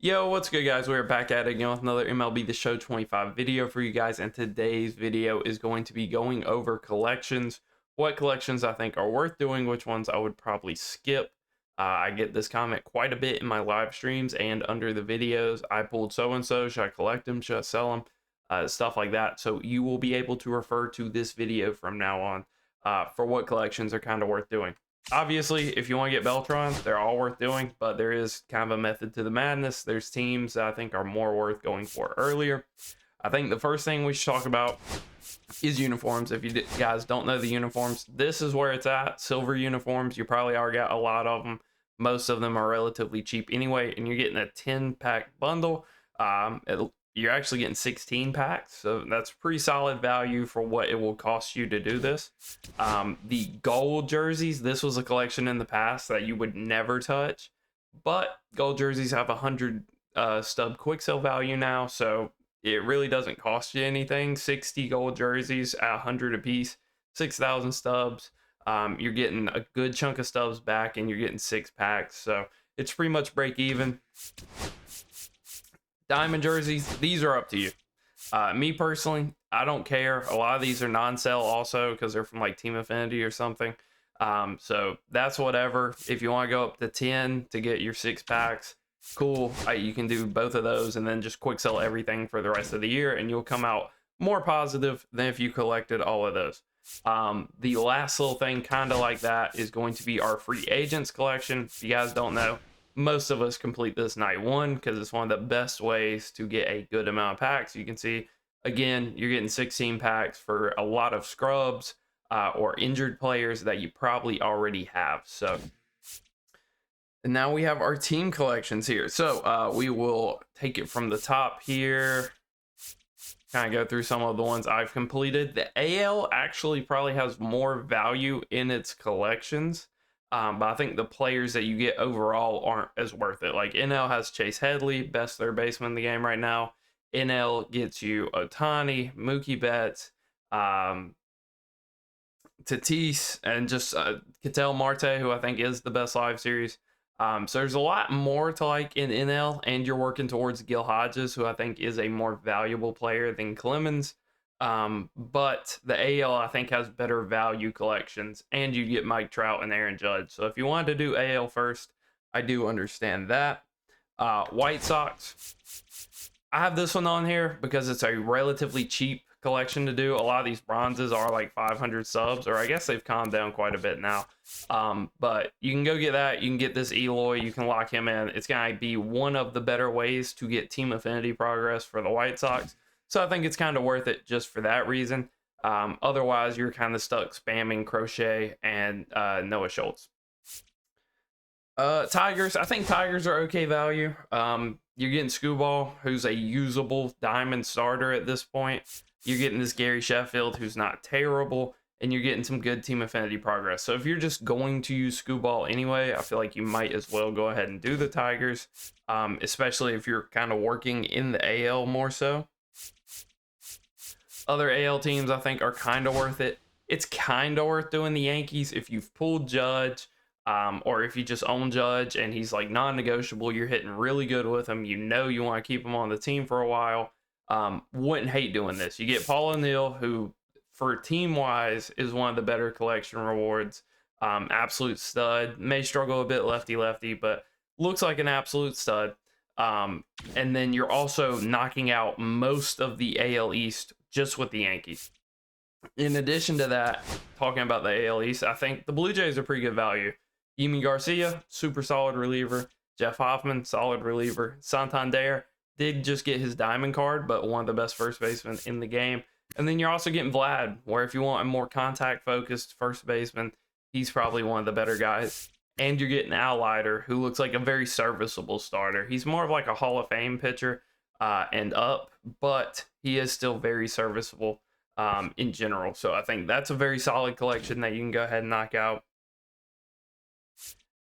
Yo, what's good, guys? We're back at it again with another MLB The Show 25 video for you guys, and today's video is going to be going over collections, what collections I think are worth doing, which ones I would probably skip. I get this comment quite a bit in my live streams and under the videos. I pulled so-and-so, should I collect them, should I sell them, stuff like that. So you will be able to refer to this video from now on for what collections are kind of worth doing. Obviously, if you want to get Beltran, they're all worth doing, but there is kind of a method to the madness. There's teams that I think are more worth going for earlier. I think the first thing we should talk about is uniforms. If you guys don't know the uniforms, this is where it's at. Silver uniforms, you probably already got a lot of them. Most of them are relatively cheap anyway, and you're getting a 10-pack bundle. You're actually getting 16 packs, so that's pretty solid value for what it will cost you to do this. The gold jerseys, this was a collection in the past that you would never touch, but gold jerseys have 100 stub quick sale value now, so it really doesn't cost you anything. 60 gold jerseys at 100 a piece, 6,000 stubs. You're getting a good chunk of stubs back, and you're getting 6 packs, so it's pretty much break even. Diamond jerseys, these are up to you. Me personally, I don't care. A lot of these are non-sale also because they're from like Team Affinity or something. So that's whatever. If you want to go up to 10 to get your 6 packs, cool. You can do both of those and then just quick sell everything for the rest of the year, and you'll come out more positive than if you collected all of those. The last little thing kind of like that is going to be our free agents collection. If you guys don't know, most of us complete this night one because it's one of the best ways to get a good amount of packs. You can see, again, you're getting 16 packs for a lot of scrubs or injured players that you probably already have. So, and now we have our team collections here. So we will take it from the top here, kind of go through some of the ones I've completed. The AL actually probably has more value in its collections. But I think the players that you get overall aren't as worth it. Like NL has Chase Headley, best third baseman in the game right now. NL gets you Ohtani, Mookie Betts, Tatis, and just Ketel Marte, who I think is the best live series. So there's a lot more to like in NL, and you're working towards Gil Hodges, who I think is a more valuable player than Clemens. But the AL I think has better value collections, and you get Mike Trout and Aaron Judge. So if you wanted to do AL first, I do understand that. White Sox, I have this one on here because it's a relatively cheap collection to do. A lot of these bronzes are like 500 subs, or I guess they've calmed down quite a bit now. But you can go get that. You can get this Eloy. You can lock him in. It's going to be one of the better ways to get team affinity progress for the White Sox. So I think it's kind of worth it just for that reason. Otherwise, you're kind of stuck spamming Crochet and Noah Schultz. Tigers, I think Tigers are okay value. You're getting Screwball, who's a usable diamond starter at this point. You're getting this Gary Sheffield, who's not terrible, and you're getting some good team affinity progress. So if you're just going to use Screwball anyway, I feel like you might as well go ahead and do the Tigers, especially if you're kind of working in the AL more so. Other AL teams I think are kind of worth it. It's kind of worth doing the Yankees if you've pulled Judge, or if you just own Judge and he's like non-negotiable, you're hitting really good with him. You know you want to keep him on the team for a while. Wouldn't hate doing this. You get Paul O'Neill, who for team-wise is one of the better collection rewards. Absolute stud. May struggle a bit lefty-lefty, but looks like an absolute stud. And then you're also knocking out most of the AL East just with the Yankees. In addition to that, talking about the AL East, I think the Blue Jays are pretty good value. Yimi Garcia, super solid reliever. Jeff Hoffman, solid reliever. Santander did just get his diamond card, but one of the best first basemen in the game. And then you're also getting Vlad, where if you want a more contact-focused first baseman, he's probably one of the better guys. And you're getting Al Leiter, who looks like a very serviceable starter. He's more of like a Hall of Fame pitcher and up, but he is still very serviceable in general. So I think that's a very solid collection that you can go ahead and knock out.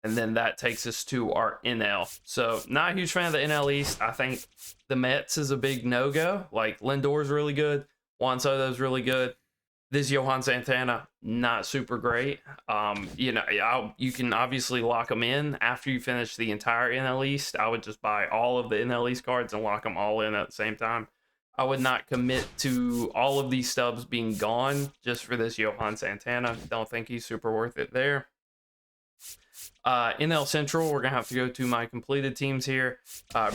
And then that takes us to our NL. So not a huge fan of the NL East. I think the Mets is a big no-go. Like Lindor's really good. Juan Soto's really good. This Johan Santana, not super great. You know, you can obviously lock them in after you finish the entire NL East. I would just buy all of the NL East cards and lock them all in at the same time. I would not commit to all of these stubs being gone just for this Johan Santana. Don't think he's super worth it there. NL Central, we're gonna have to go to my completed teams here.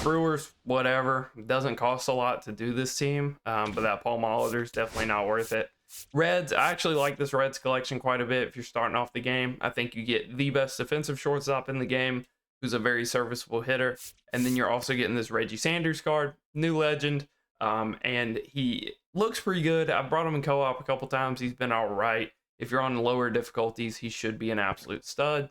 Brewers, whatever, doesn't cost a lot to do this team, but that Paul Molitor is definitely not worth it. Reds, I actually like this Reds collection quite a bit. If you're starting off the game, I think you get the best defensive shortstop in the game, who's a very serviceable hitter, and then you're also getting this Reggie Sanders card, new legend, and he looks pretty good. I brought him in co-op a couple times. He's been all right. If you're on lower difficulties, he should be an absolute stud.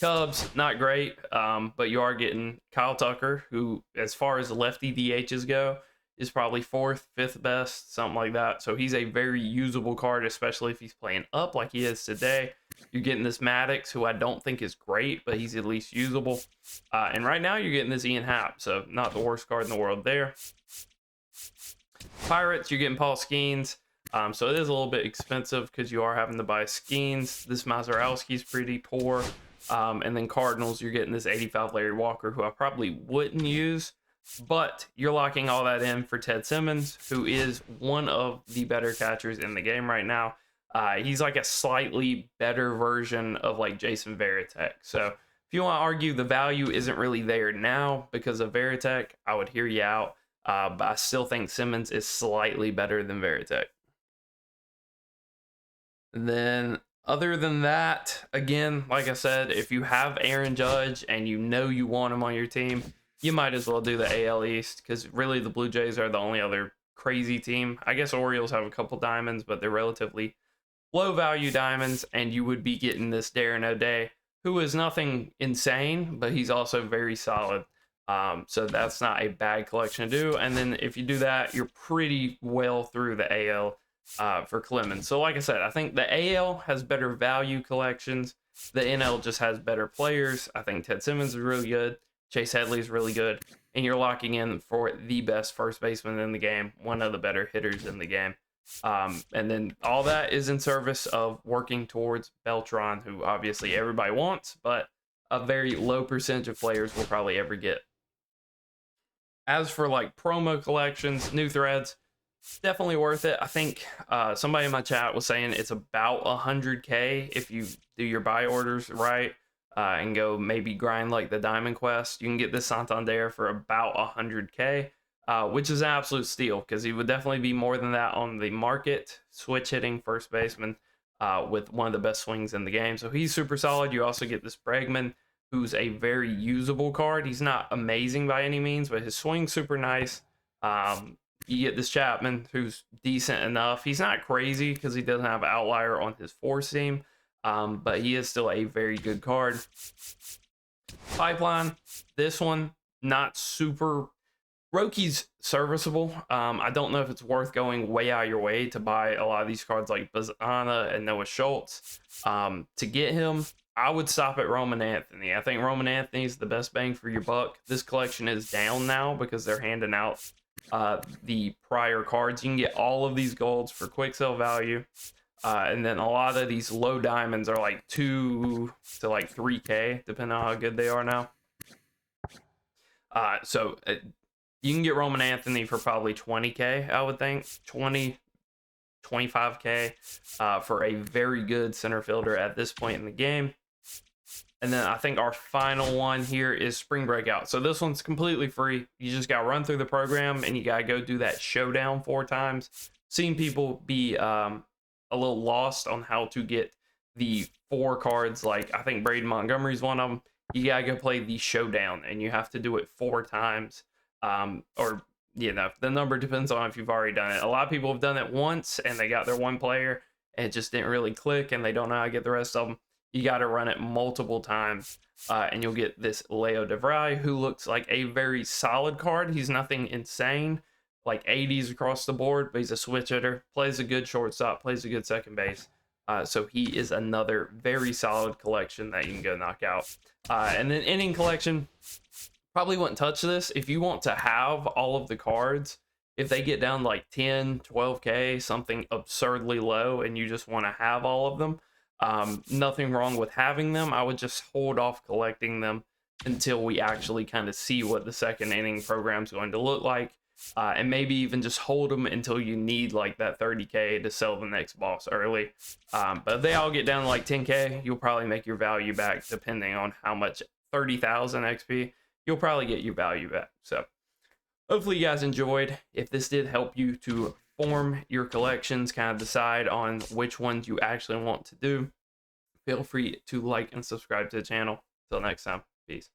Cubs, not great, but you are getting Kyle Tucker, who, as far as lefty DHs go, is probably 4th, 5th best, something like that. So he's a very usable card, especially if he's playing up like he is today. You're getting this Maddox, who I don't think is great, but he's at least usable. And right now you're getting this Ian Happ, so not the worst card in the world there. Pirates, you're getting Paul Skeens. So it is a little bit expensive because you are having to buy Skeens. This Mazeroski's pretty poor. And then Cardinals, you're getting this 85 Larry Walker, who I probably wouldn't use, but you're locking all that in for Ted Simmons, who is one of the better catchers in the game right now. He's like a slightly better version of like Jason Varitek. So if you want to argue the value isn't really there now because of Varitek, I would hear you out. But I still think Simmons is slightly better than Varitek. And then other than that, again, like I said, if you have Aaron Judge and you know you want him on your team, you might as well do the AL East, because really the Blue Jays are the only other crazy team. I guess Orioles have a couple diamonds, but they're relatively low value diamonds, and you would be getting this Darren O'Day, who is nothing insane, but he's also very solid. So that's not a bad collection to do. And then if you do that, you're pretty well through the AL for Clemens. So like I said, I think the AL has better value collections. The NL just has better players. I think Ted Simmons is really good. Chase Headley is really good. And you're locking in for the best first baseman in the game, one of the better hitters in the game. And then all that is in service of working towards Beltran, who obviously everybody wants, but a very low percentage of players will probably ever get. As for like promo collections, new threads, definitely worth it. I think somebody in my chat was saying it's about 100K if you do your buy orders right and go maybe grind like the Diamond Quest. You can get this Santander for about 100K, which is an absolute steal because he would definitely be more than that on the market. Switch hitting first baseman with one of the best swings in the game. So he's super solid. You also get this Bregman, who's a very usable card. He's not amazing by any means, but his swing's super nice. You get this Chapman, who's decent enough. He's not crazy because he doesn't have an outlier on his four seam, but he is still a very good card. Pipeline, this one, not super. Roki's serviceable. I don't know if it's worth going way out of your way to buy a lot of these cards like Bazana and Noah Schultz. To get him, I would stop at Roman Anthony. I think Roman Anthony is the best bang for your buck. This collection is down now because they're handing out the prior cards. You can get all of these golds for quick sell value. And then a lot of these low diamonds are like 2 to like 3K, depending on how good they are now. So you can get Roman Anthony for probably 20K, I would think. 20, 25K for a very good center fielder at this point in the game. And then I think our final one here is Spring Breakout. So this one's completely free. You just got to run through the program and you got to go do that showdown 4 times. Seen people be a little lost on how to get the 4 cards. Like I think Braden Montgomery's one of them. You got to go play the showdown and you have to do it 4 times. Or, you know, the number depends on if you've already done it. A lot of people have done it once and they got their one player and it just didn't really click and they don't know how to get the rest of them. You got to run it multiple times and you'll get this Leo DeVry, who looks like a very solid card. He's nothing insane, like 80s across the board, but he's a switch hitter, plays a good shortstop, plays a good second base. So he is another very solid collection that you can go knock out. And then inning collection, probably wouldn't touch this. If you want to have all of the cards, If they get down like 10, 12K, something absurdly low, and you just want to have all of them, nothing wrong with having them. I would just hold off collecting them until we actually kind of see what the second inning program is going to look like. And maybe even just hold them until you need like that 30K to sell the next boss early. But if they all get down to like 10K, you'll probably make your value back depending on how much 30,000 XP. You'll probably get your value back. So hopefully you guys enjoyed. If this did help you to form your collections, kind of decide on which ones you actually want to do, feel free to like and subscribe to the channel. Till next time, peace.